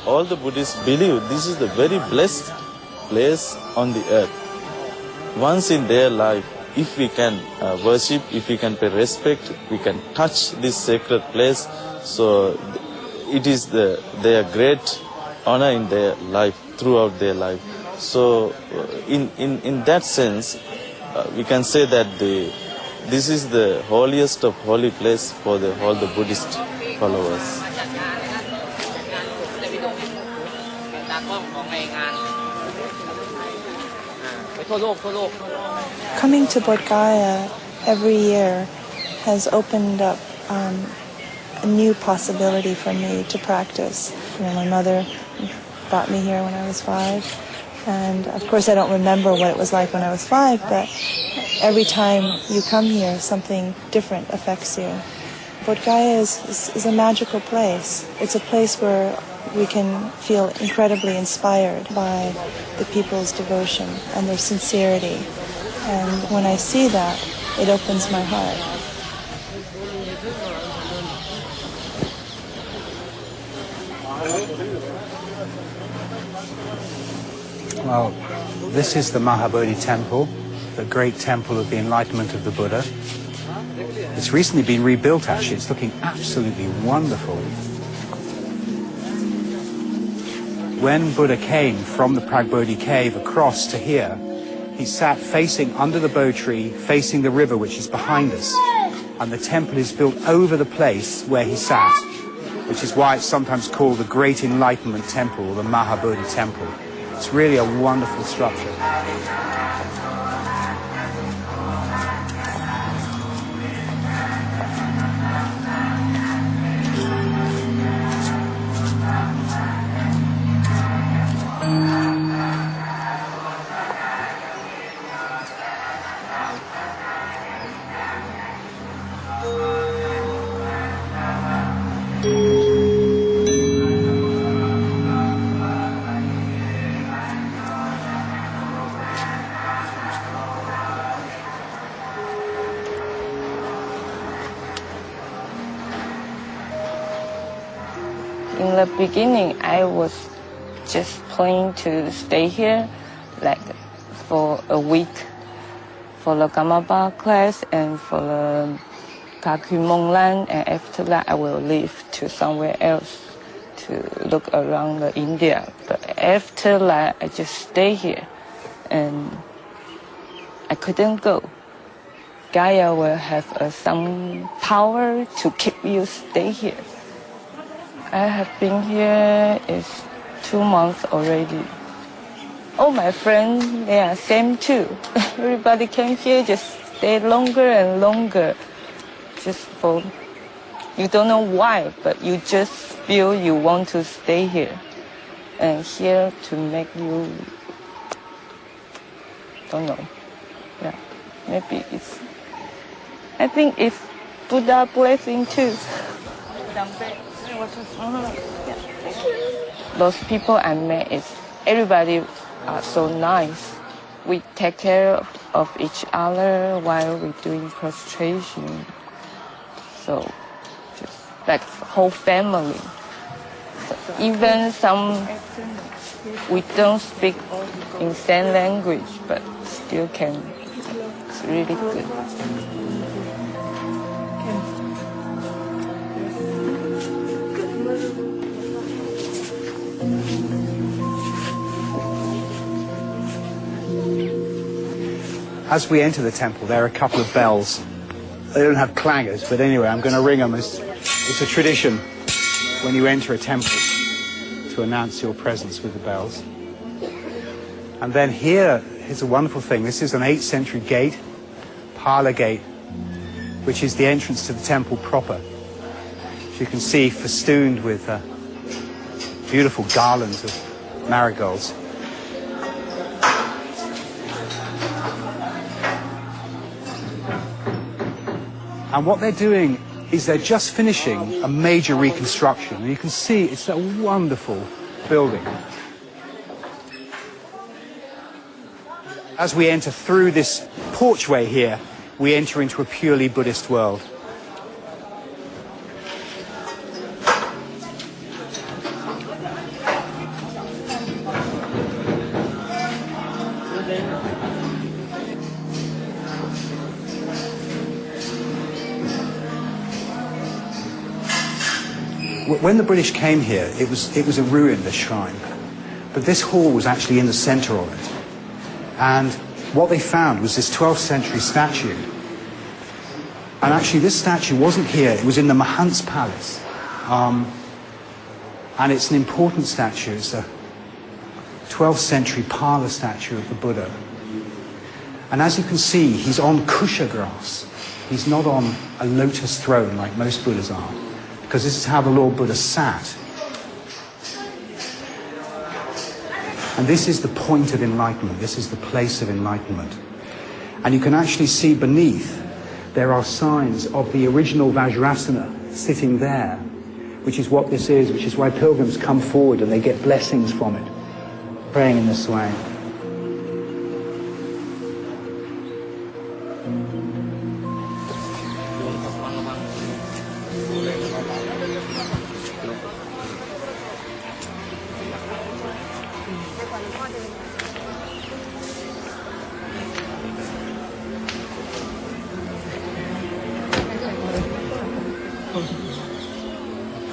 all the Buddhists believe this is the very blessed place on the earth. Once in their life, if we can worship, if we can pay respect, we can touch this sacred place. So it is their great honor in their life, throughout their life. So in that sense, we can say that this is the holiest of holy place for all the Buddhist followers. Coming to Bodhgaya every year has opened up a new possibility for me to practice. My mother brought me here when I was 5, and of course I don't remember what it was like when I was 5, but every time you come here, something different affects you. Bodhgaya is a magical place. It's a place where we can feel incredibly inspired by the people's devotion and their sincerity. And when I see that, it opens my heart. Well, this is the Mahabodhi temple, the great temple of the enlightenment of the Buddha. It's recently been rebuilt, actually. It's looking absolutely wonderful. When Buddha came from the Pragbodhi cave across to here, he sat facing under the Bo tree, facing the river which is behind us. And the temple is built over the place where he sat, which is why it's sometimes called the Great Enlightenment Temple, or the Mahabodhi Temple. It's really a wonderful structure. In the beginning, I was just planning to stay here, like for a week, for the Gamaba class and for the Kakumonglan, and after that I will leave to somewhere else to look around India. But after that, I just stay here, and I couldn't go. Gaia will have some power to keep you stay here. I have been here is 2 months already. All my friends, they are same too. Everybody came here, just stay longer and longer. Just for, you don't know why, but you just feel you want to stay here. And here to make you, don't know. Yeah, maybe it's, I think it's Buddha blessing too. Those people I met, everybody are so nice. We take care of each other while we're doing prostration. So, just like whole family. So even some, we don't speak in same language, but still can. It's really good. As we enter the temple, there are a couple of bells. They don't have clangers, but anyway, I'm going to ring them. It's a tradition when you enter a temple to announce your presence with the bells. And then here's a wonderful thing. This is an 8th century gate, parlor gate, which is the entrance to the temple proper. As you can see, festooned with beautiful garlands of marigolds. And what they're doing is they're just finishing a major reconstruction. And you can see it's a wonderful building. As we enter through this porchway here, we enter into a purely Buddhist world. when the British came here, it was a ruin, the shrine. But this hall was actually in the center of it. And what they found was this 12th century statue. And actually this statue wasn't here, it was in the Mahant's palace. And it's an important statue. It's a 12th century parlor statue of the Buddha. And as you can see, he's on kusha grass. He's not on a lotus throne like most Buddhas are, because this is how the Lord Buddha sat. And this is the point of enlightenment. This is the place of enlightenment. And you can actually see beneath, there are signs of the original Vajrasana sitting there, which is what this is, which is why pilgrims come forward and they get blessings from it, praying in this way.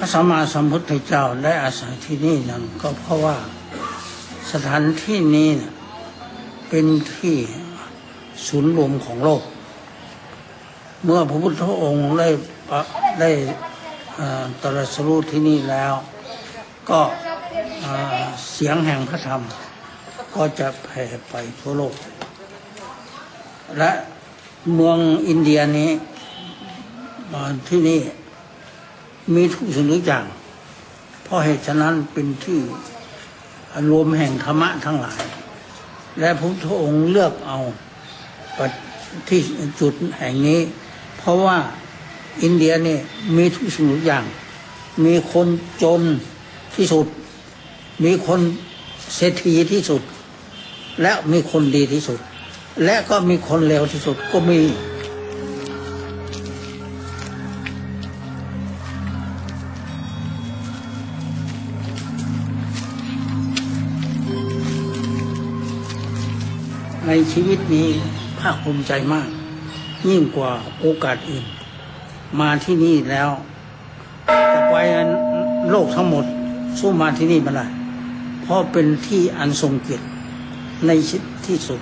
Pha Samma Sambuddha จ้าได้อาศัยที่นี่นั้นก็เพราะว่าสถานที่นี้เป็นที่ศูนย์รวมของโลกเมื่อพระพุทธองค์ได้ตรัสรู้ที่นี่แล้วก็เสียงแห่งพระธรรมก็จะแผ่ไปทั่วโลกและเมืองอินเดียนี้ที่นี่มีทุกสิ่งทุกอย่างเพราะเหตุฉะนั้นเป็นที่รวมแห่งธรรมะทั้งหลายและพระพุทธองค์เลือกเอาที่จุดแห่งนี้เพราะว่าอินเดียนี่มีทุกสิ่งทุกอย่างมีคนจนที่สุดมีคนเศรษฐีที่สุดและมีคนดีที่สุดและก็มีคนเลวที่สุดก็มีในชีวิตนี้ภาคภูมิใจมากยิ่งกว่าโอกาสอื่นมาที่นี่แล้วแต่ไปโลกทั้งหมดสู้มาที่นี่ไม่ได้เพราะเป็นที่อันทรงเกียรติในที่สุด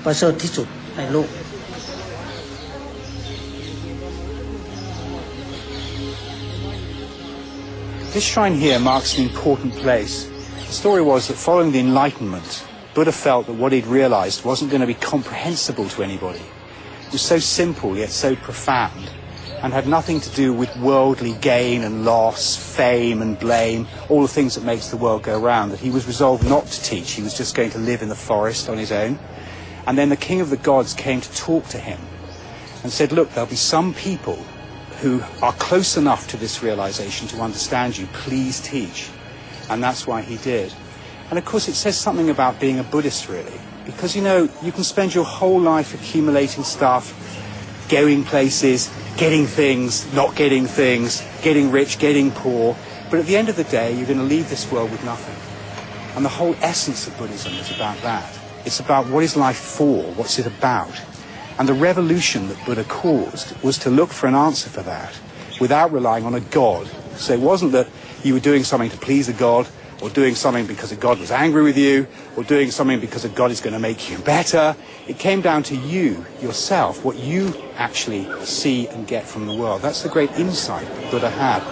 ประเสริฐที่สุดในโลก This shrine here marks an important place. The story was that following the Enlightenment, Buddha felt that what he'd realized wasn't going to be comprehensible to anybody. It was so simple yet so profound and had nothing to do with worldly gain and loss, fame and blame, all the things that makes the world go round, that he was resolved not to teach. He was just going to live in the forest on his own. And then the king of the gods came to talk to him and said, look, there'll be some people who are close enough to this realization to understand you. Please teach. And that's why he did. And of course it says something about being a Buddhist really, because you know, you can spend your whole life accumulating stuff, going places, getting things, not getting things, getting rich, getting poor, but at the end of the day you're going to leave this world with nothing. And the whole essence of Buddhism is about that. It's about what is life for, what's it about. And the revolution that Buddha caused was to look for an answer for that without relying on a god. So it wasn't that you were doing something to please a god, or doing something because a god was angry with you, or doing something because a god is going to make you better. It came down to you, yourself, what you actually see and get from the world. That's the great insight that Buddha had.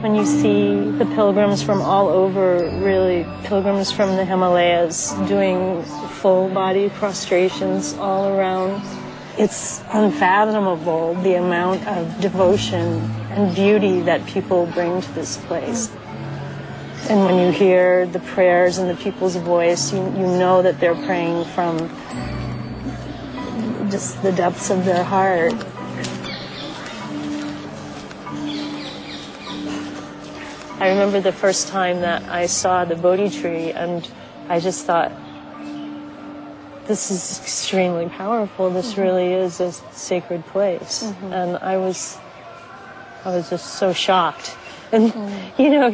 When you see the pilgrims from all over, really pilgrims from the Himalayas doing full body prostrations all around, it's unfathomable the amount of devotion and beauty that people bring to this place. And when you hear the prayers in the people's voice, you know that they're praying from just the depths of their heart. I remember the first time that I saw the Bodhi tree, and I just thought, this is extremely powerful. This really is a sacred place. And I was just so shocked. And, you know,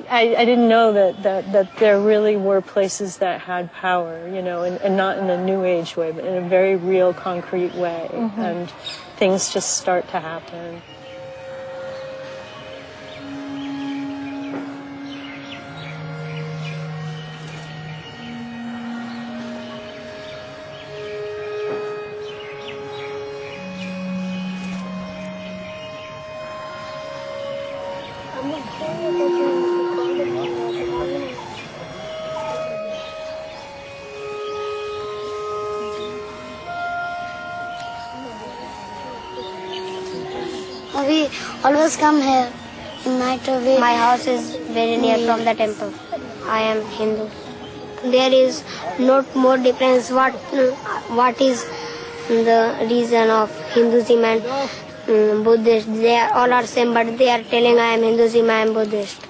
I didn't know that there really were places that had power, you know, and not in a New Age way, but in a very real, concrete way. And things just start to happen. We always come here in night. My house is very near from the temple. I am Hindu. There is not more difference what is the reason of Hinduism and Buddhist. They all are same, but they are telling I am Hinduism, I am Buddhist.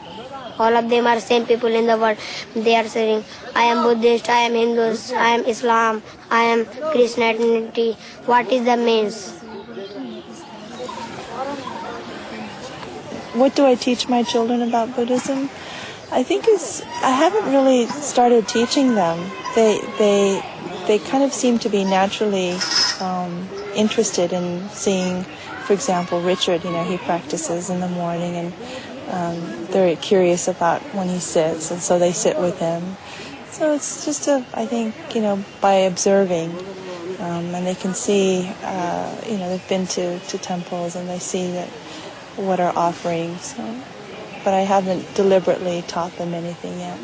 All of them are same people in the world. They are saying I am Buddhist, I am Hindus, I am Islam, I am Christianity. What is the means? What do I teach my children about Buddhism? I think I haven't really started teaching them. They kind of seem to be naturally interested in seeing, for example, Richard, you know, he practices in the morning, and they're curious about when he sits, and so they sit with him. So it's just I think, you know, by observing, and they can see, you know, they've been to temples and they see that what are offerings, but I haven't deliberately taught them anything yet.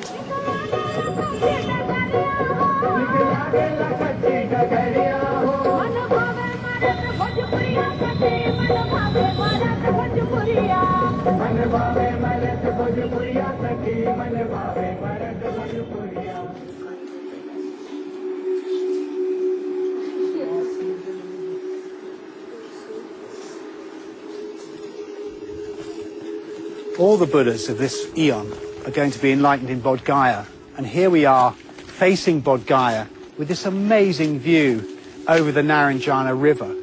All the Buddhas of this eon are going to be enlightened in Bodhgaya. And here we are facing Bodhgaya with this amazing view over the Naranjana River.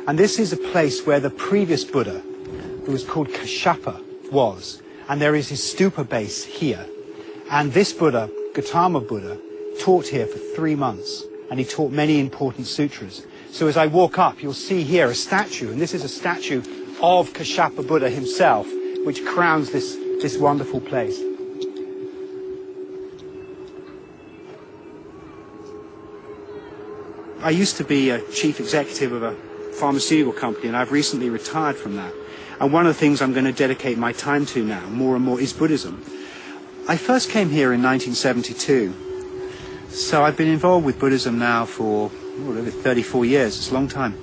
And this is a place where the previous Buddha, who was called Kashyapa, was. And there is his stupa base here. And this Buddha, Gautama Buddha, taught here for 3 months. And he taught many important sutras. So as I walk up, you'll see here a statue. And this is a statue of Kashyapa Buddha himself, which crowns this wonderful place. I used to be a chief executive of a pharmaceutical company, and I've recently retired from that. And one of the things I'm going to dedicate my time to now, more and more, is Buddhism. I first came here in 1972, so I've been involved with Buddhism now for 34 years. It's a long time.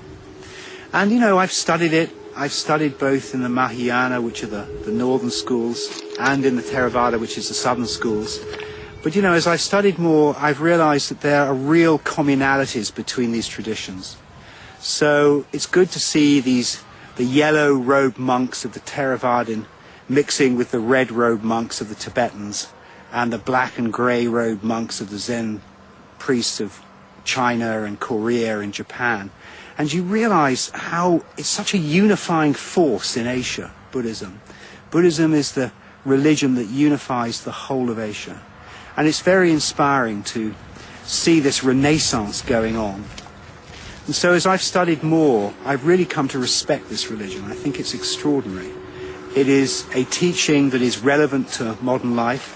And, you know, I've studied it. I've studied both in the Mahayana, which are the northern schools, and in the Theravada, which is the southern schools. But, you know, as I've studied more, I've realized that there are real commonalities between these traditions. So it's good to see the yellow-robed monks of the Theravadan mixing with the red-robed monks of the Tibetans and the black and grey-robed monks of the Zen priests of China and Korea and Japan. And you realize how it's such a unifying force in Asia, Buddhism. Buddhism is the religion that unifies the whole of Asia. And it's very inspiring to see this renaissance going on. And so as I've studied more, I've really come to respect this religion. I think it's extraordinary. It is a teaching that is relevant to modern life.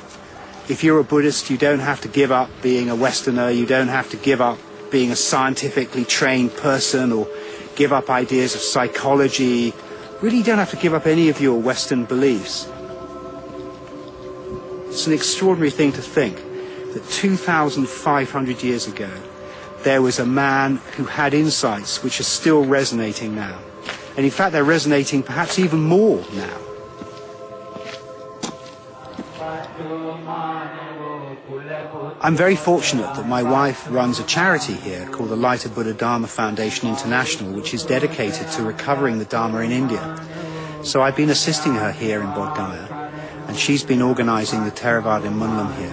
If you're a Buddhist, you don't have to give up being a Westerner. You don't have to give up being a scientifically trained person or give up ideas of psychology. Really, you don't have to give up any of your Western beliefs. It's an extraordinary thing to think that 2,500 years ago, there was a man who had insights which are still resonating now. And in fact, they're resonating perhaps even more now. I'm very fortunate that my wife runs a charity here called the Light of Buddha Dharma Foundation International, which is dedicated to recovering the Dharma in India. So I've been assisting her here in Bodhgaya. and she's been organising the Theravada Munlam here.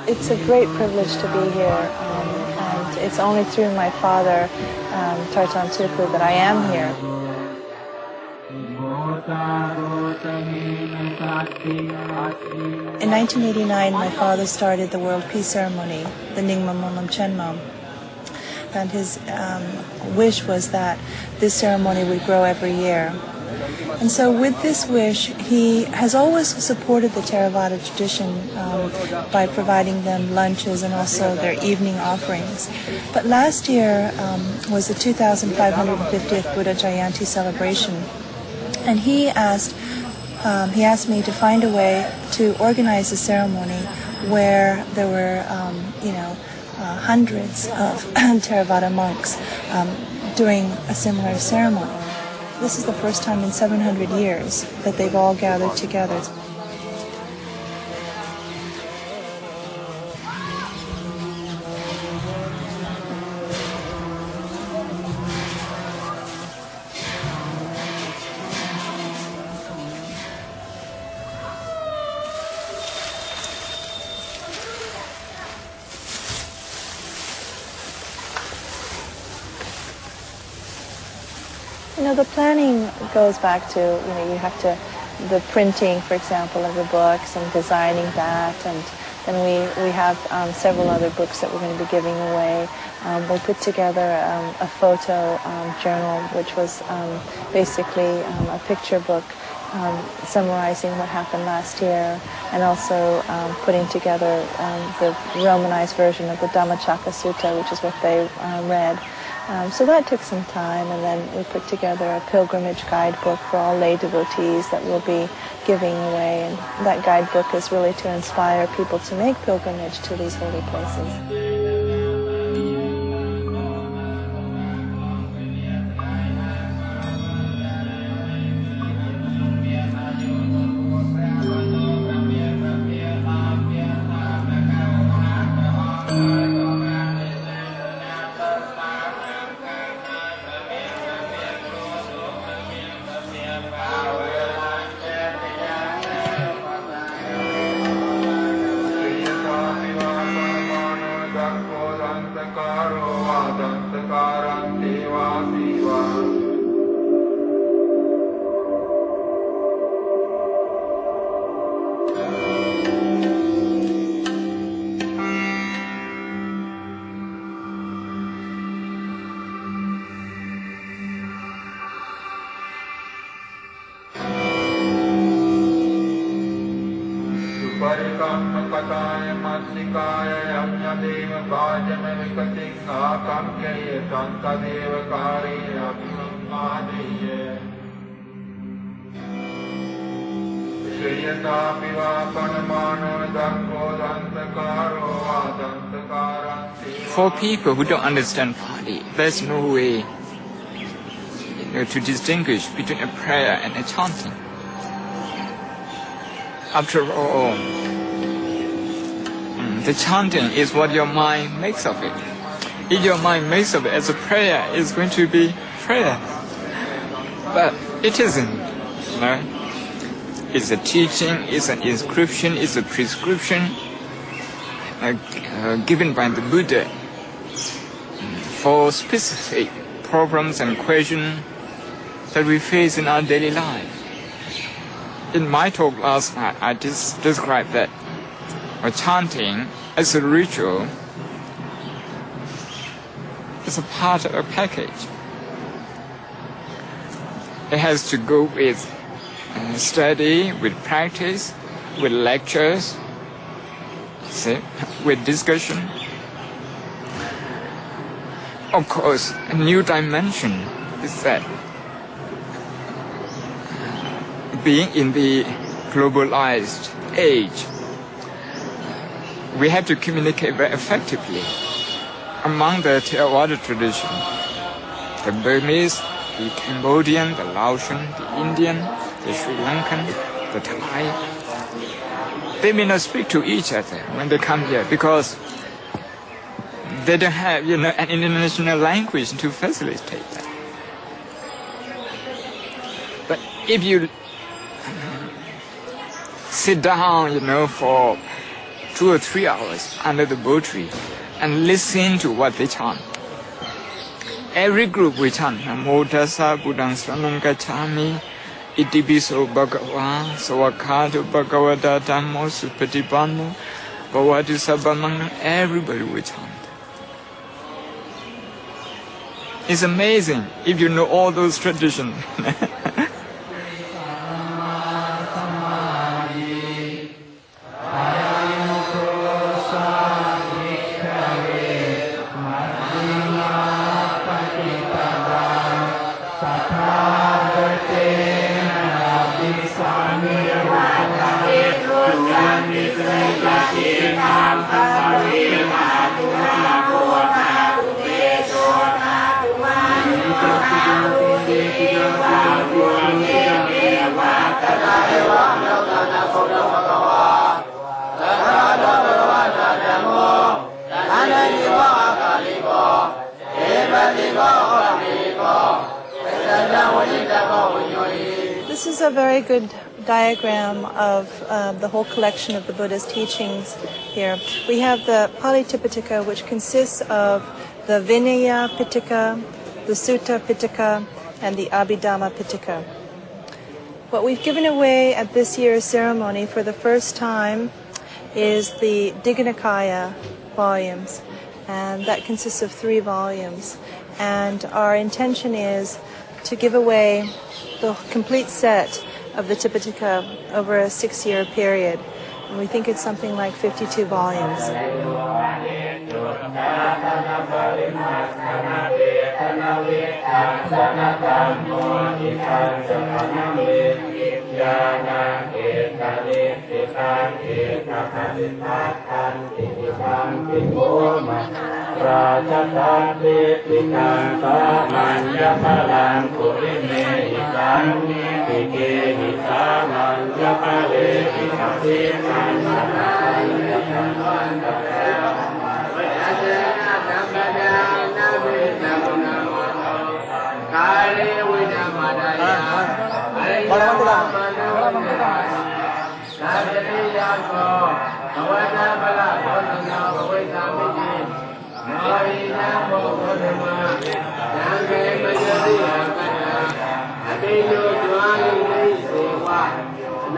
It's a great privilege to be here, and it's only through my father, Tartan Tuku, that I am here. In 1989, my father started the World Peace Ceremony, the Nyingma Munlam Chenmam, and his wish was that this ceremony would grow every year. And so with this wish, he has always supported the Theravada tradition by providing them lunches and also their evening offerings. But last year was the 2550th Buddha Jayanti celebration, and he asked me to find a way to organize a ceremony where there were, hundreds of Theravada monks doing a similar ceremony. This is the first time in 700 years that they've all gathered together. The planning goes back to, you have to, the printing, for example, of the books and designing that, and then we have several other books that we're going to be giving away. We put together a photo journal, which was basically a picture book summarizing what happened last year, and also putting together the Romanized version of the Dhammacakka Sutta, which is what they read. So that took some time, and then we put together a pilgrimage guidebook for all lay devotees that we'll be giving away, and that guidebook is really to inspire people to make pilgrimage to these holy places. For people who don't understand Pali, there's no way to distinguish between a prayer and a chanting. After all, the chanting is what your mind makes of it. If your mind makes of it as a prayer, it's going to be prayer. But it isn't. It's a teaching, it's an inscription, it's a prescription given by the Buddha for specific problems and questions that we face in our daily life. In my talk last night, I described that chanting as a ritual is a part of a package. It has to go with study, with practice, with lectures, with discussion. Of course, a new dimension is that being in the globalized age, we have to communicate very effectively among the Theravada tradition. The Burmese, the Cambodian, the Laotian, the Indian, the Sri Lankan, the Thai. They may not speak to each other when they come here because they don't have, an international language to facilitate that. But if you sit down, for 2 or 3 hours under the Bodh tree and listen to what they chant. Every group we chant, Namo Tassa Buddhaṃ Saranam Gacchāmi, Itipiso Bhagavā, Sawakkhāto Bhagavata Dhammo Supatipanno, Bhavatu Sabbamangam, everybody we chant. It's amazing if you know all those traditions. This is a very good diagram of the whole collection of the Buddha's teachings here. We have the Pali Tipitaka, which consists of the Vinaya Pitaka, the Sutta Pitaka, and the Abhidhamma Pitaka. What we've given away at this year's ceremony for the first time is the Digha Nikaya volumes, and that consists of 3 volumes. And our intention is to give away the complete set of the Tipitaka over a 6-year period. And we think it's something like 52 volumes.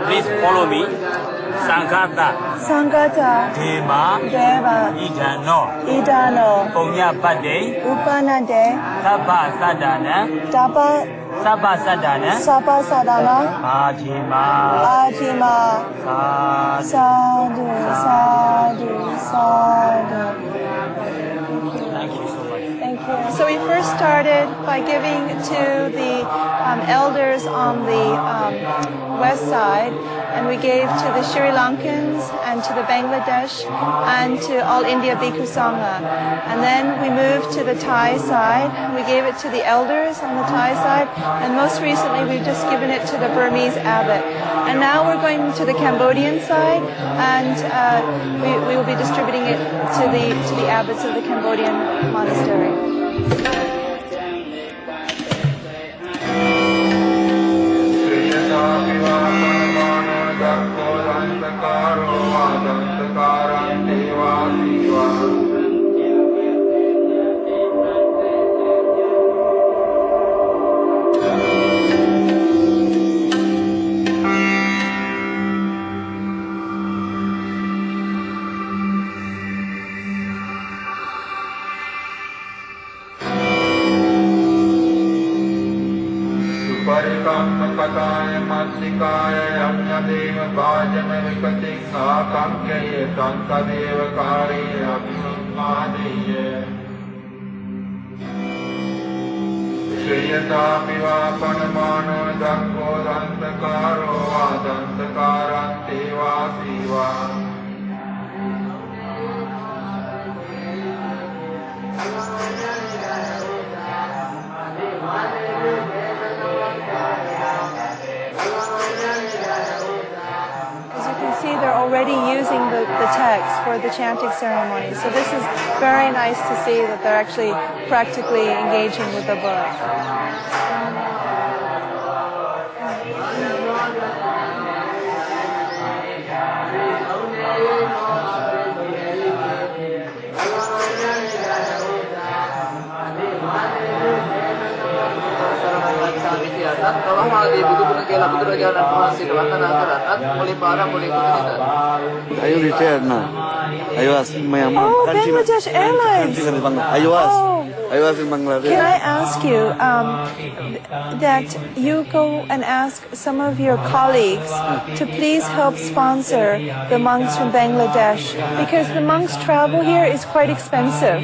Please follow me. Sangata. Sangata. Deva. Deva. Idano. Idano. Punyapade. Upanade. Tapa sadana. Tapa. Sapa sadana. Sapa sadana. Ajima. Ajima. Sadhu. Sadhu. Sadhu. Thank you so much. Thank you. So we first started by giving to the elders on the west side, and we gave to the Sri Lankans and to the Bangladesh and to all India Bhikkhu Sangha. And then we moved to the Thai side. We gave it to the elders on the Thai side, and most recently we've just given it to the Burmese abbot. And now we're going to the Cambodian side, and we will be distributing it to the abbots of the Cambodian monastery. They're already using the text for the chanting ceremony. So this is very nice to see that they're actually practically engaging with the book. Are you retired now? I was in my Oh, Bangladesh Airlines. I was in Bangladesh. Can I ask you that you go and ask some of your colleagues to please help sponsor the monks from Bangladesh, because the monks travel here is quite expensive.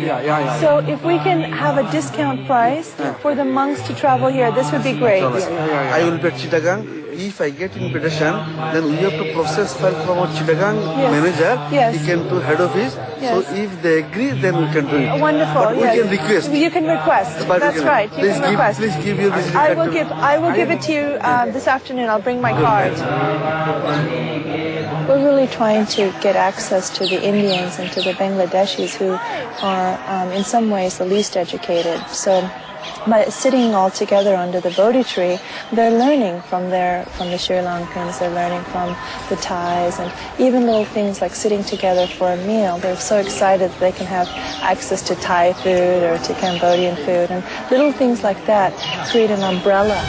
So if we can have a discount price for the monks to travel here, this would be great. I will be at Chittagong. If I get invitation, then we have to process file from our Chittagong manager. Yes. He can to head office. Yes. So if they agree, then we can do it. Wonderful. But we can request. You can request. But That's right. You can request. Please give your visit. I will give it to you this afternoon. I'll bring my card. We're really trying to get access to the Indians and to the Bangladeshis who are in some ways the least educated. So by sitting all together under the Bodhi tree, they're learning from the Sri Lankans, they're learning from the Thais, and even little things like sitting together for a meal. They're so excited that they can have access to Thai food or to Cambodian food, and little things like that create an umbrella.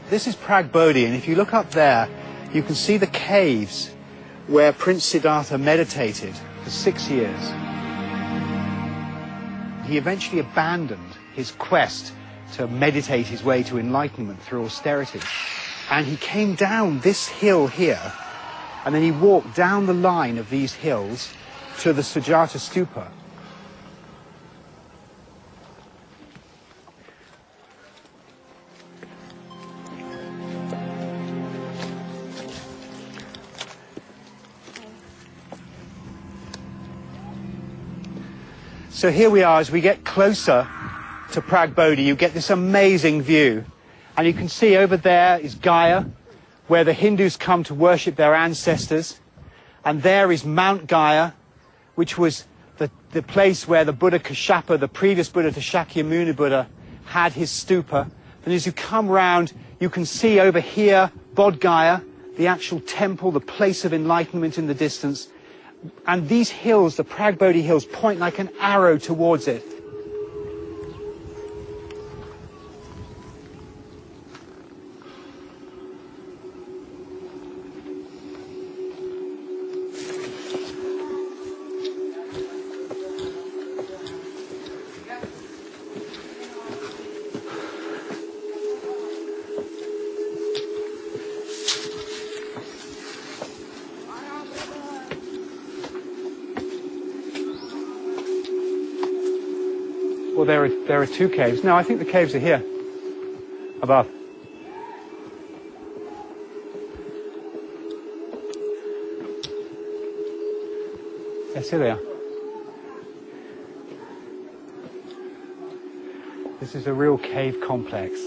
This is Prag Bodhi, and if you look up there, you can see the caves where Prince Siddhartha meditated for 6 years. He eventually abandoned his quest to meditate his way to enlightenment through austerity. And he came down this hill here, and then he walked down the line of these hills to the Sujata Stupa. So here we are, as we get closer to Prag Bodhi, you get this amazing view. And you can see over there is Gaya, where the Hindus come to worship their ancestors. And there is Mount Gaya, which was the place where the Buddha Kashyapa, the previous Buddha to Shakyamuni Buddha, had his stupa. And as you come round, you can see over here Bodhgaya, the actual temple, the place of enlightenment in the distance. And these hills, the Prag Bodhi hills, point like an arrow towards it. Well, there are two caves. No, I think the caves are here, above. Yes, here they are. This is a real cave complex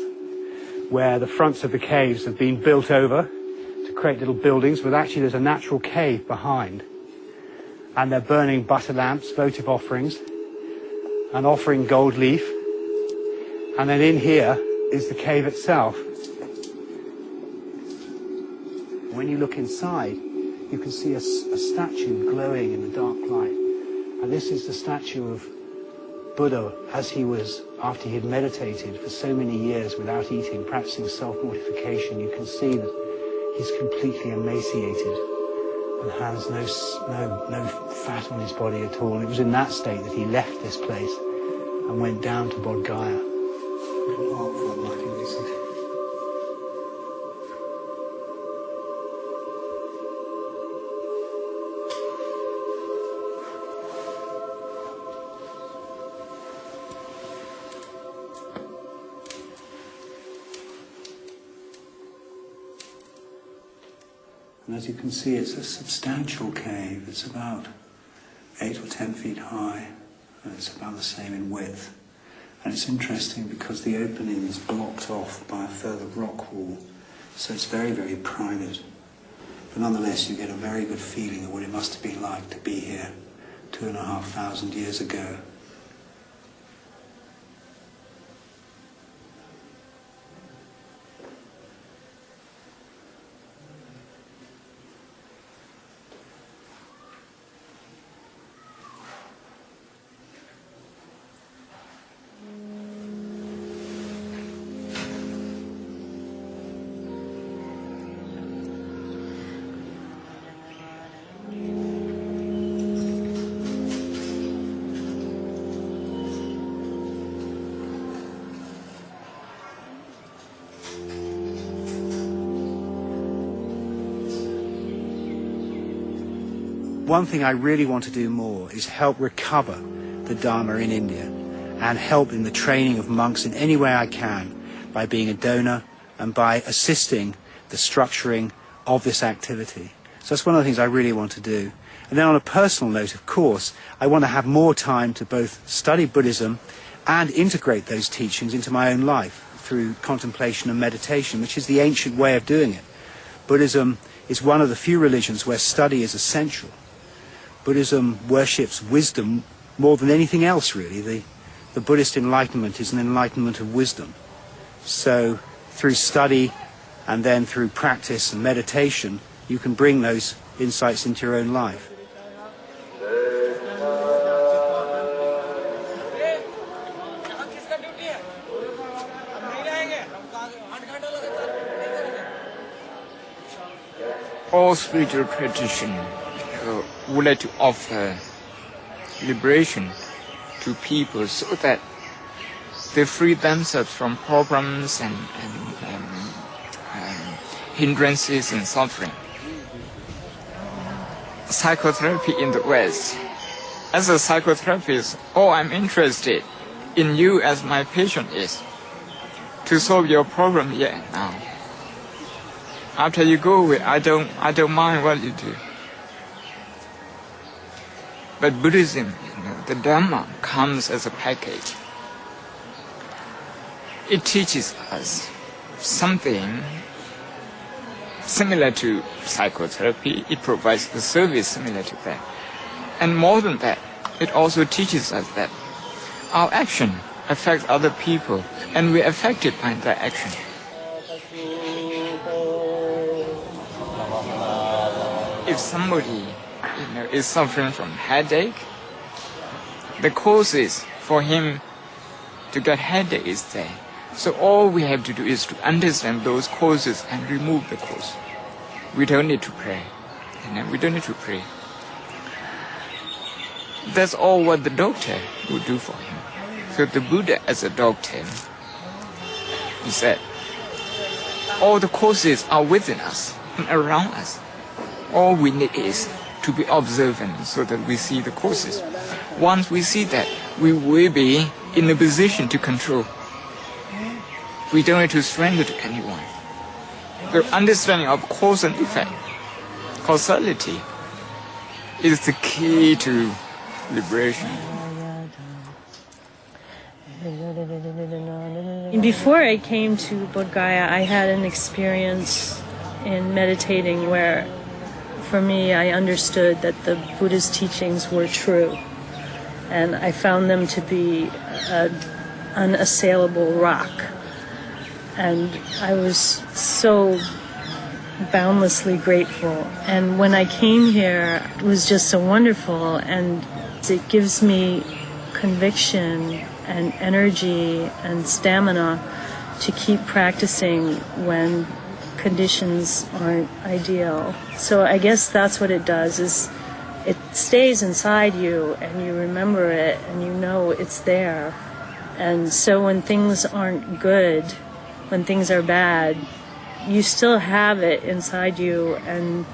where the fronts of the caves have been built over to create little buildings, but actually there's a natural cave behind. And they're burning butter lamps, votive offerings, and offering gold leaf. And then in here is the cave itself. When you look inside, you can see a statue glowing in the dark light. And this is the statue of Buddha as he was, after he had meditated for so many years without eating, practicing self-mortification. You can see that he's completely emaciated and has no fat on his body at all. It was in that state that he left this place and went down to Bodhgaya. And as you can see, it's a substantial cave. It's about 8 or 10 feet high, and it's about the same in width. And it's interesting because the opening is blocked off by a further rock wall, so it's very, very private. But nonetheless, you get a very good feeling of what it must have been like to be here 2,500 years ago. One thing I really want to do more is help recover the Dharma in India and help in the training of monks in any way I can by being a donor and by assisting the structuring of this activity. So that's one of the things I really want to do. And then on a personal note, of course, I want to have more time to both study Buddhism and integrate those teachings into my own life through contemplation and meditation, which is the ancient way of doing it. Buddhism is one of the few religions where study is essential. Buddhism worships wisdom more than anything else, really. The Buddhist enlightenment is an enlightenment of wisdom. So through study and then through practice and meditation, you can bring those insights into your own life. All spiritual practitioners would like to offer liberation to people so that they free themselves from problems and hindrances and suffering. Psychotherapy in the West. As a psychotherapist, all I'm interested in you as my patient is to solve your problem here and now. After you go away, I don't mind what you do. But Buddhism, the Dhamma, comes as a package. It teaches us something similar to psychotherapy. It provides a service similar to that. And more than that, it also teaches us that our action affects other people, and we're affected by that action. If somebody is suffering from headache, the causes for him to get headache is there. So all we have to do is to understand those causes and remove the cause. We don't need to pray. We don't need to pray. That's all what the doctor would do for him. So the Buddha, as a doctor, he said, all the causes are within us and around us. All we need is to be observant so that we see the causes. Once we see that, we will be in a position to control. We don't need to surrender to anyone. The understanding of cause and effect, causality, is the key to liberation. Before I came to Bodhgaya, I had an experience in meditating where, for me, I understood that the Buddha's teachings were true, and I found them to be an unassailable rock. And I was so boundlessly grateful. And when I came here, it was just so wonderful, and it gives me conviction and energy and stamina to keep practicing when conditions aren't ideal. So I guess that's what it does, is it stays inside you and you remember it and you know it's there. And so when things aren't good, when things are bad, you still have it inside you and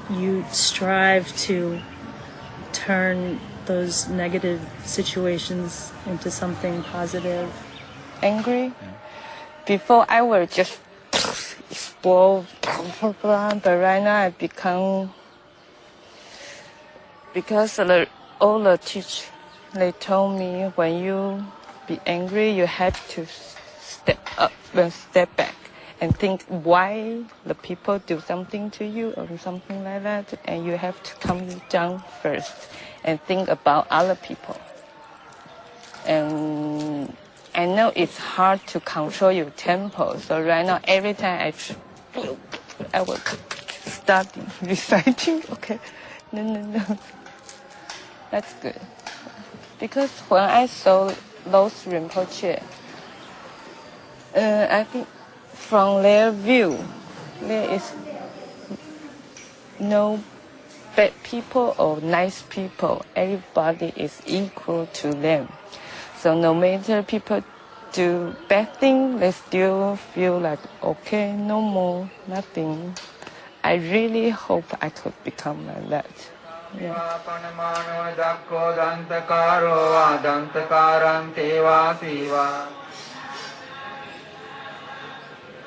you strive to turn those negative situations into something positive. Angry? Before I was just explode, but right now I become, because all the teachers, they told me when you be angry, you have to step back and think why the people do something to you or something like that, and you have to come down first and think about other people. And I know it's hard to control your tempo, so right now every time I will start reciting. Okay, no, that's good. Because when I saw those Rinpoche, I think from their view, there is no bad people or nice people. Everybody is equal to them. So no matter people do bad things, they still feel like, okay, no more, nothing. I really hope I could become like that. Yeah.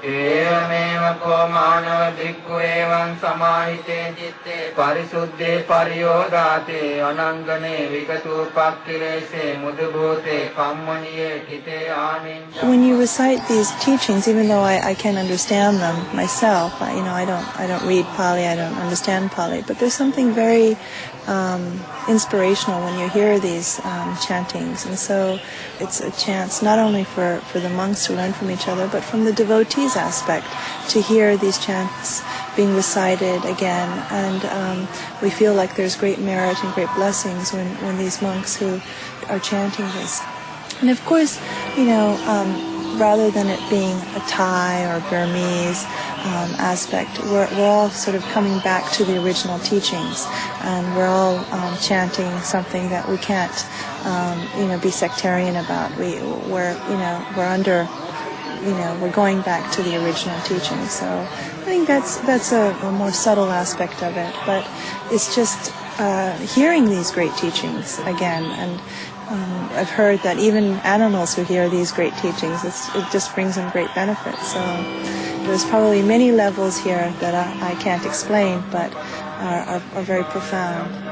Evameva ko manava bhikkhu evam samahite citte parisuddhe pariyodate anangane vigatu pakkilese mudubhote kammaniye kite amin. When you recite these teachings, even though I can't understand them myself, I don't read Pali, I don't understand Pali, but there's something very inspirational when you hear these chantings. And so it's a chance not only for the monks to learn from each other, but from the devotees aspect to hear these chants being recited again. And we feel like there's great merit and great blessings when these monks who are chanting this. And of course, rather than it being a Thai or Burmese aspect, we're all sort of coming back to the original teachings, and we're all chanting something that we can't, be sectarian about. We're going back to the original teachings. So I think that's a more subtle aspect of it, but it's just hearing these great teachings again. And I've heard that even animals who hear these great teachings, it just brings them great benefit. So there's probably many levels here that I can't explain, but are very profound.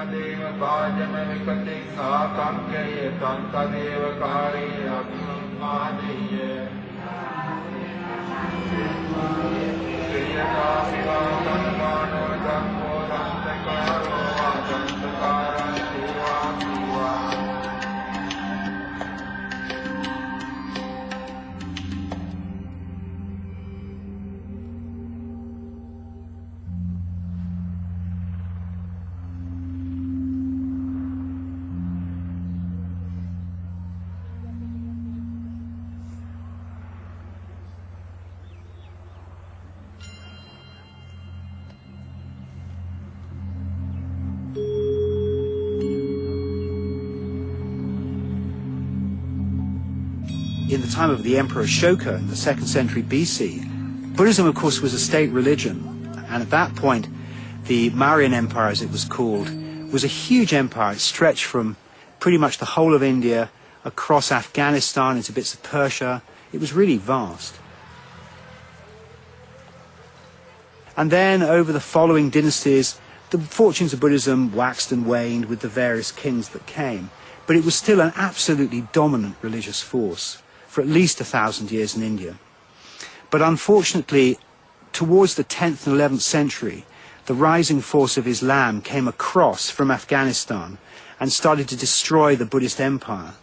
In the time of the Emperor Ashoka in the 2nd century BC, Buddhism, of course, was a state religion. And at that point, the Mauryan Empire, as it was called, was a huge empire. It stretched from pretty much the whole of India across Afghanistan into bits of Persia. It was really vast. And then, over the following dynasties, the fortunes of Buddhism waxed and waned with the various kings that came. But it was still an absolutely dominant religious force for at least 1,000 years in India. But unfortunately, towards the 10th and 11th century, the rising force of Islam came across from Afghanistan and started to destroy the Buddhist empire.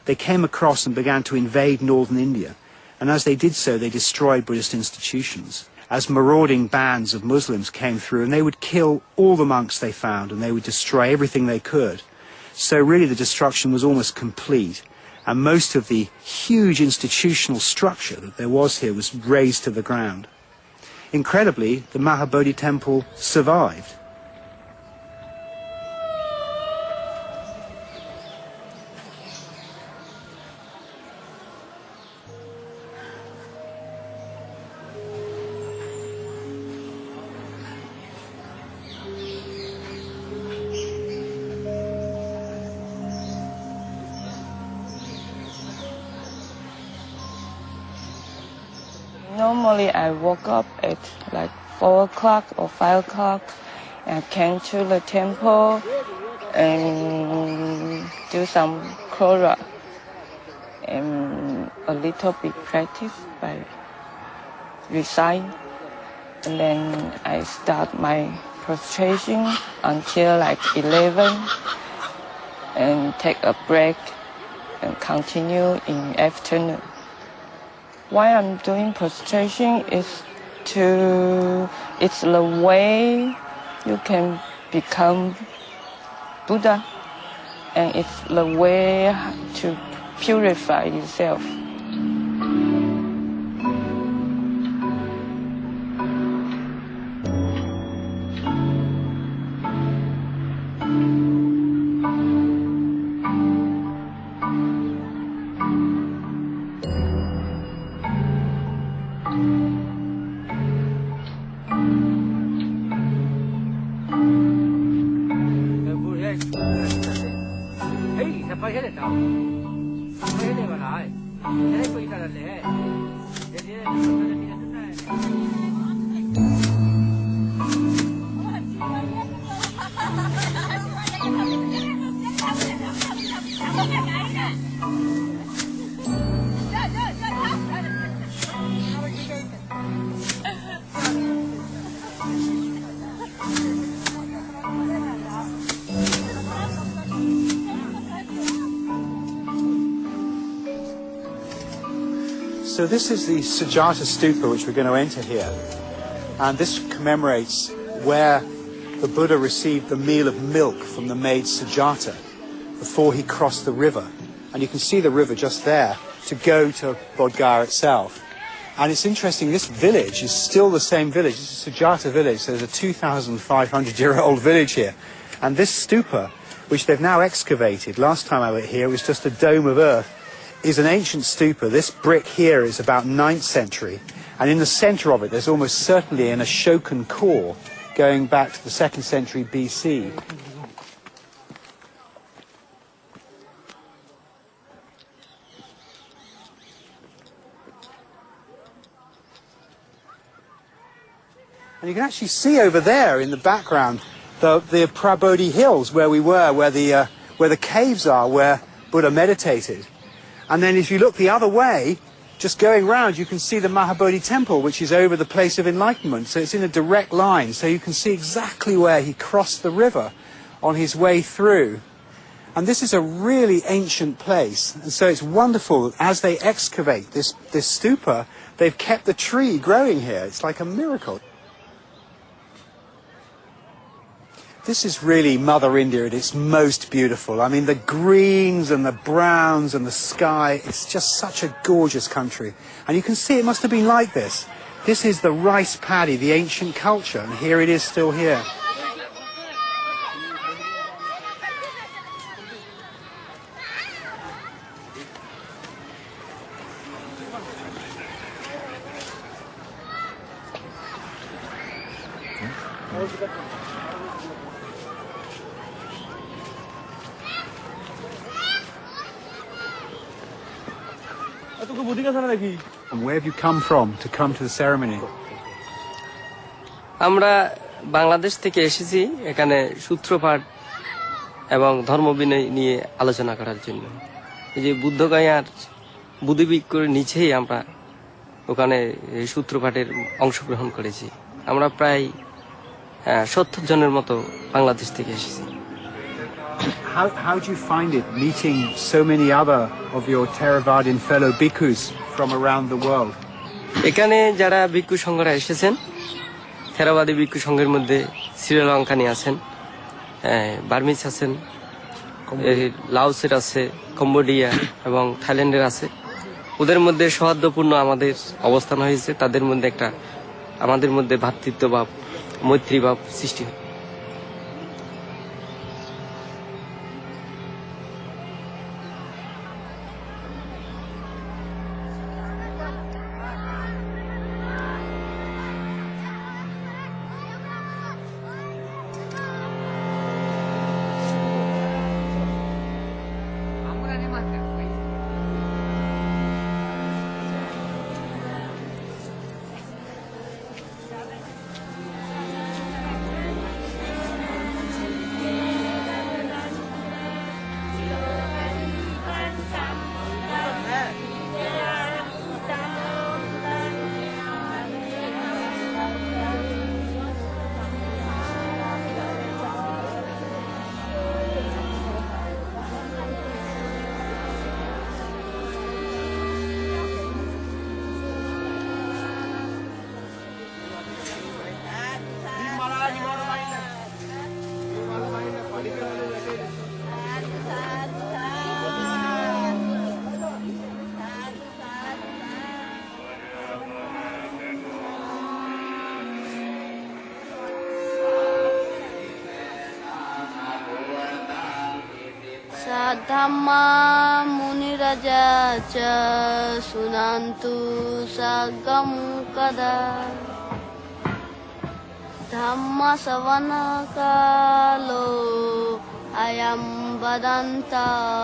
They came across and began to invade northern India, and as they did so, they destroyed Buddhist institutions. As marauding bands of Muslims came through, and they would kill all the monks they found, and they would destroy everything they could. So really the destruction was almost complete, and most of the huge institutional structure that there was here was razed to the ground. Incredibly, the Mahabodhi temple survived. Normally I woke up at like 4 o'clock or 5 o'clock and came to the temple and do some kora. and a little bit practice by recite. And then I start my prostration until like 11 and take a break and continue in afternoon. Why I'm doing prostration is it's the way you can become Buddha, and it's the way to purify yourself. So this is the Sujata Stupa, which we're going to enter here. And this commemorates where the Buddha received the meal of milk from the maid Sujata before he crossed the river. And you can see the river just there to go to Bodhgaya itself. And it's interesting, this village is still the same village. It's a Sujata village, so there's a 2,500-year-old village here. And this stupa, which they've now excavated, last time I was here it was just a dome of earth, is an ancient stupa. This brick here is about 9th century, and in the center of it there's almost certainly an Ashokan core going back to the 2nd century BC. And you can actually see over there in the background the Prabodhi Hills where we were, where the caves are, where Buddha meditated. And then if you look the other way, just going round, you can see the Mahabodhi Temple, which is over the place of enlightenment. So it's in a direct line. So you can see exactly where he crossed the river on his way through. And this is a really ancient place. And so it's wonderful that as they excavate this stupa, they've kept the tree growing here. It's like a miracle. This is really Mother India at its most beautiful. I mean, the greens and the browns and the sky, it's just such a gorgeous country. And you can see it must have been like this. This is the rice paddy, the ancient culture, and here it is still here. And where have you come from to come to the ceremony? আমরা বাংলাদেশ থেকে এসেছি এখানে সূত্রপাঠ এবং ধর্মবিনয় নিয়ে আলোচনা করার জন্য। এই যে বুদ্ধগয়ার বুদ্ধিবৃক্ষের নিচেই আমরা ওখানে সূত্রপাঠের অংশগ্রহণ করেছি। আমরা প্রায় 70 জনের মতো বাংলাদেশ থেকে এসেছি। How do you find it meeting so many other of your Theravadin fellow bhikkhus from around the world? এখানে যারা ভিক্ষু সংঘরা এসেছেন, থেরাবাদী ভিক্ষু সংঘের মধ্যে শ্রীলঙ্কানি আছেন, বার্মিজ আছেন, লাওসের আছে, কম্বোডিয়া এবং থাইল্যান্ডের আছে। ওদের মধ্যে সৌহার্দ্যপূর্ণ আমাদের অবস্থান হয়েছে, তাদের মধ্যে একটা আমাদের মধ্যে ভ্রাতৃত্বভাব, মৈত্রীভাব সৃষ্টি হয়। Saddhamma muniraja cha sunantu sagam kada Dhamma savana kalo ayam badantati.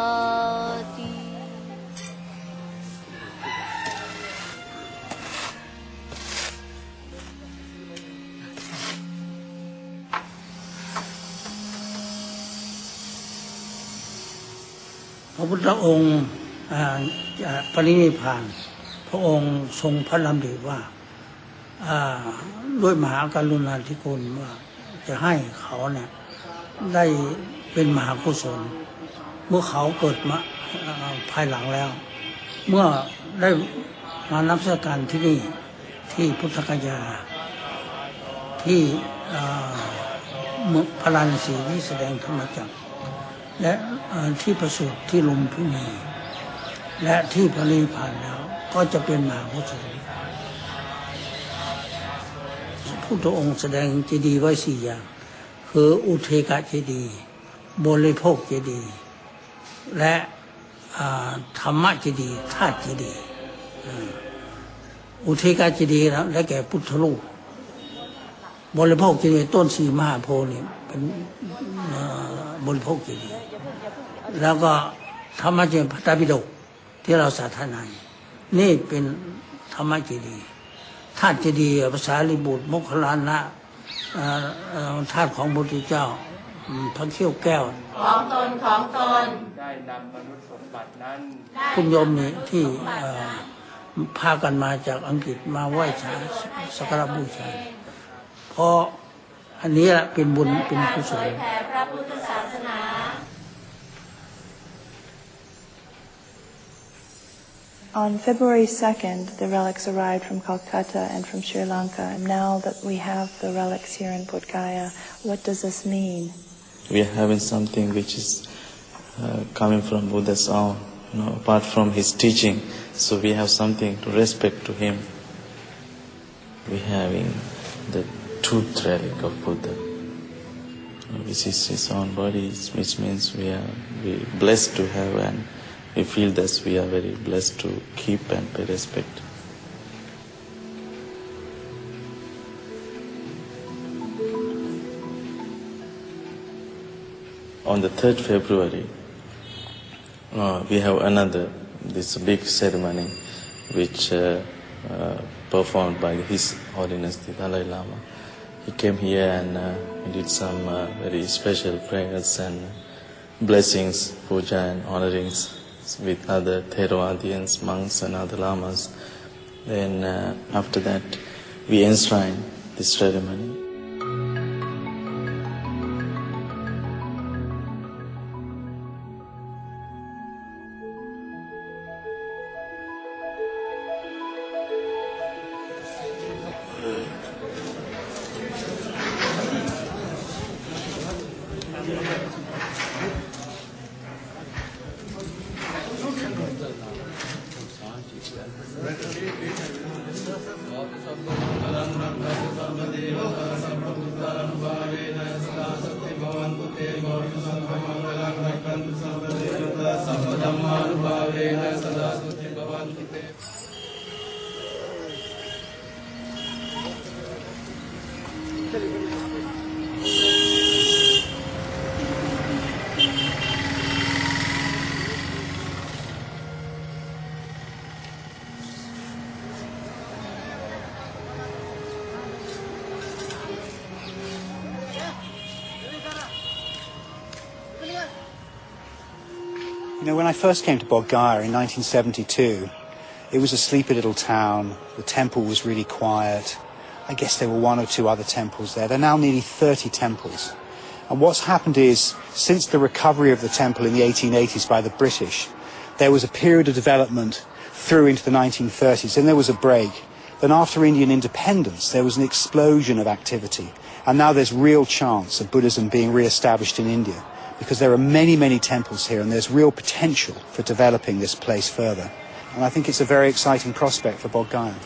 Phật Bụt ôngปรินิพพานพระองค์ทรงพระดำริว่าด้วยมหากรุณาธิคุณว่าจะให้เขาเนี่ยได้เป็นมหากุศลเมื่อเขาเกิดมาภายหลังแล้ว เมื่อได้มานับสักการที่นี่ที่พุทธคยาที่เมืองพระราณสีที่แสดงธรรมจักรและที่ประสูติที่ลุมพินีและที่ปรินิพพานแล้วก็จะเป็นมหากุศลพุทธองค์แสดงเจดีย์ไว้4 อย่างคืออุเทกเจดีย์บริโภคเจดีย์และธรรมเจดีย์ธาตุเจดีย์อุเทกเจดีย์แล้วได้แก่พุทธรูปบริโภคเจดีย์ต้นสีมหาโพธิ์นี่เป็นบริโภคเจดีย์แล้วก็ธรรมเจดีย์พระไตรปิฎกที่เราสาธยายนี่เป็นธรรมเจดีย์ธาตุเจดีย์ภาษาลิบุตรโมคคัลลานะธาตุของพระพุทธเจ้าพระเขี้ยวแก้วของตนได้นำมนุษย์สมบัตินั้น คุณโยมนี่ที่พากันมาจากอังกฤษมาไหว้สักการะบูชาเพราะอันนี้แหละเป็นบุญเป็นกุศล พระพุทธศาสนา On February 2nd, the relics arrived from Calcutta and from Sri Lanka. And now that we have the relics here in Bodhgaya, what does this mean? We are having something which is coming from Buddha's own, apart from his teaching. So we have something to respect to him. We are having the tooth relic of Buddha, which is his own body, which means we are blessed to have, and we feel that we are very blessed to keep and pay respect. On the 3rd February, we have this big ceremony which performed by His Holiness the Dalai Lama. He came here and he did some very special prayers and blessings, puja and honorings with other Theravadians, monks and other lamas. Then after that, we enshrine this ceremony. When I first came to Bodhgaya in 1972, it was a sleepy little town. The temple was really quiet. I guess there were 1 or 2 other temples there. There are now nearly 30 temples. And what's happened is, since the recovery of the temple in the 1880s by the British, there was a period of development through into the 1930s. Then there was a break. Then after Indian independence, there was an explosion of activity. And now there's real chance of Buddhism being re-established in India, because there are many, many temples here and there's real potential for developing this place further. And I think it's a very exciting prospect for Bodhgaya.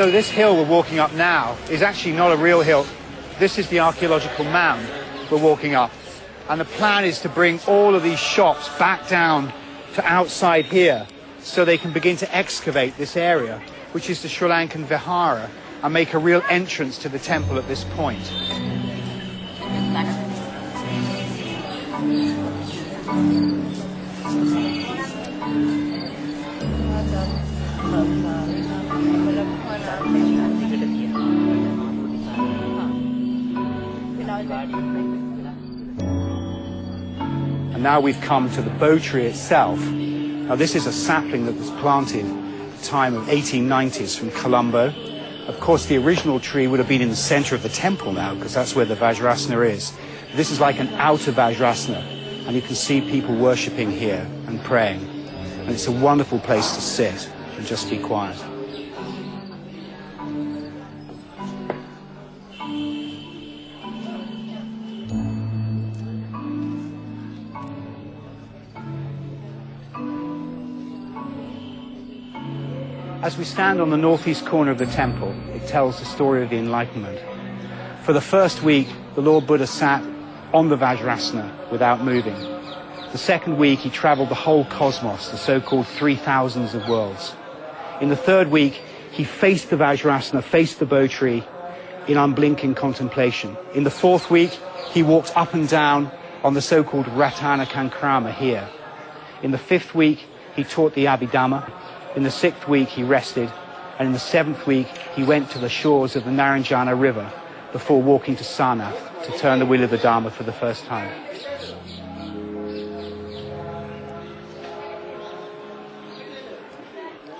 So this hill we're walking up now is actually not a real hill. This is the archaeological mound we're walking up. And the plan is to bring all of these shops back down to outside here so they can begin to excavate this area, which is the Sri Lankan Vihara, and make a real entrance to the temple at this point. And now we've come to the Bo tree itself. Now this is a sapling that was planted at the time of 1890s from Colombo. Of course, the original tree would have been in the center of the temple now, because that's where the Vajrasana is. This is like an outer Vajrasana, and you can see people worshipping here and praying. And it's a wonderful place to sit and just be quiet. As we stand on the northeast corner of the temple, it tells the story of the Enlightenment. For the first week, the Lord Buddha sat on the Vajrasana without moving. The second week, he traveled the whole cosmos, the so-called 3,000s of worlds. In the third week, he faced the Vajrasana, faced the Bo tree in unblinking contemplation. In the fourth week, he walked up and down on the so-called Ratana Kankrama here. In the fifth week, he taught the Abhidhamma. In the sixth week, he rested. And in the seventh week, he went to the shores of the Naranjana River before walking to Sarnath to turn the wheel of the Dharma for the first time.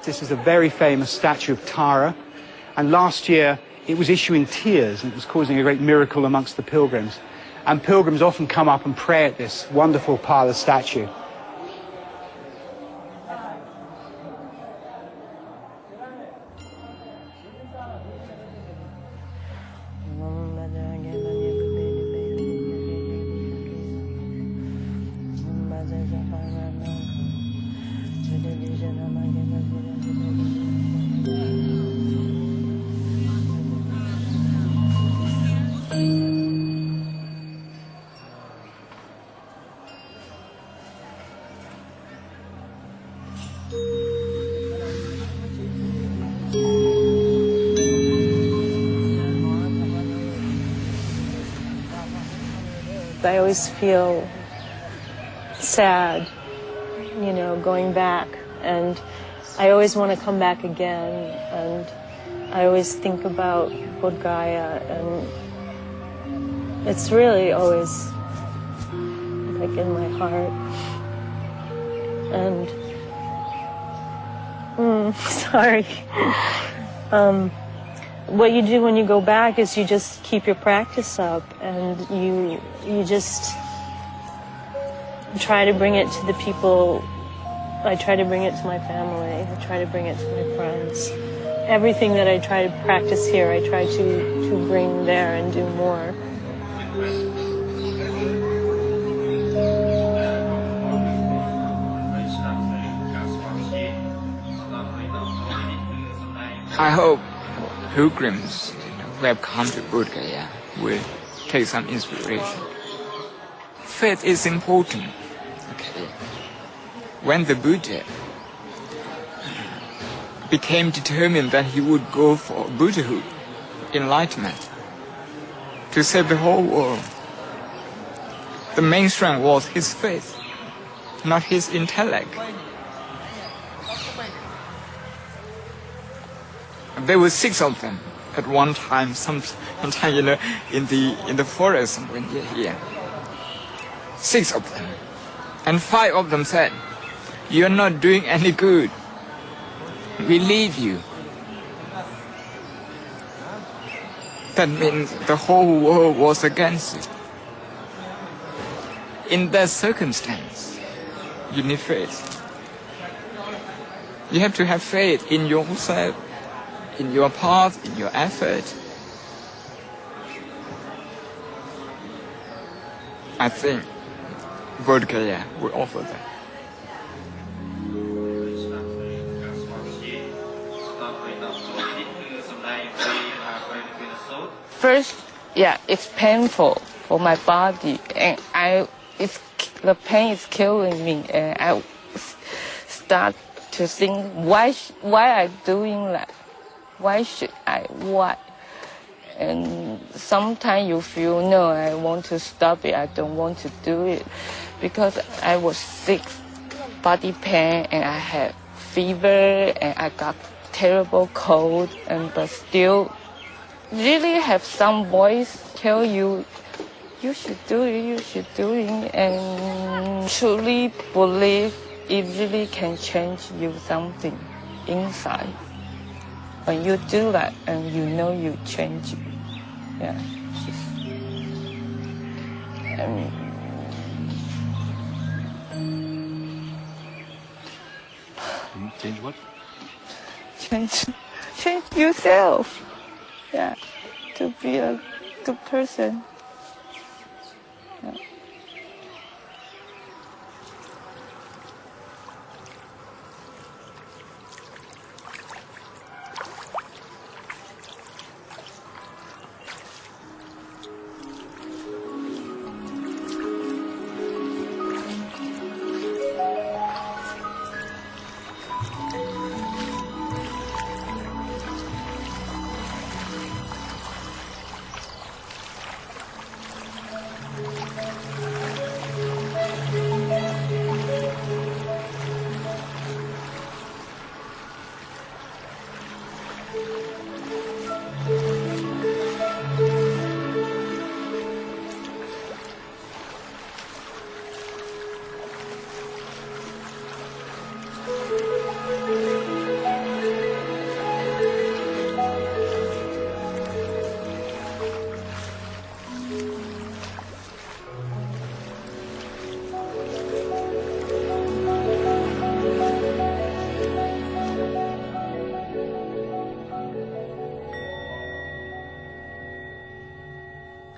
This is a very famous statue of Tara. And last year, it was issuing tears, and it was causing a great miracle amongst the pilgrims. And pilgrims often come up and pray at this wonderful Pala statue. I always feel sad, you know, going back, and I always want to come back again, and I always think about Bodhgaya, and it's really always like in my heart. And sorry. What you do when you go back is you just keep your practice up, and you just try to bring it to the people. I try to bring it to my family. I try to bring it to my friends. Everything that I try to practice here, I try to bring there and do more. I hope pilgrims who have come to Bodhgaya will take some inspiration. Faith is important. Okay. When the Buddha became determined that he would go for Buddhahood, enlightenment, to save the whole world, the main strength was his faith, not his intellect. There were 6 of them at one time, sometime in the forest somewhere near here. 6 of them. And 5 of them said, "You're not doing any good. We leave you." That means the whole world was against you. In that circumstance, you need faith. You have to have faith in yourself, in your path, in your effort. I think Bodhgaya will offer that. First, yeah, it's painful for my body, and the pain is killing me, and I start to think, why I doing that? Why should I? Why? And sometimes you feel, no, I want to stop it. I don't want to do it because I was sick, body pain, and I had fever, and I got terrible cold, but still really have some voice tell you, you should do it, and truly believe it really can change you something inside. When you do that, and you know you change it. Yeah. Change what? Change yourself. Yeah. To be a good person. Yeah.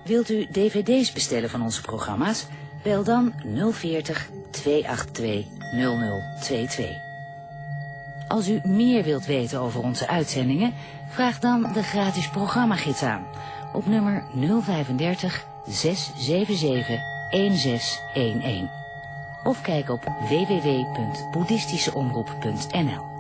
Wilt u dvd's bestellen van onze programma's? Bel dan 040 282 0022. Als u meer wilt weten over onze uitzendingen, vraag dan de gratis programmagids aan op nummer 035 677 1611. Of kijk op www.boeddhistischeomroep.nl.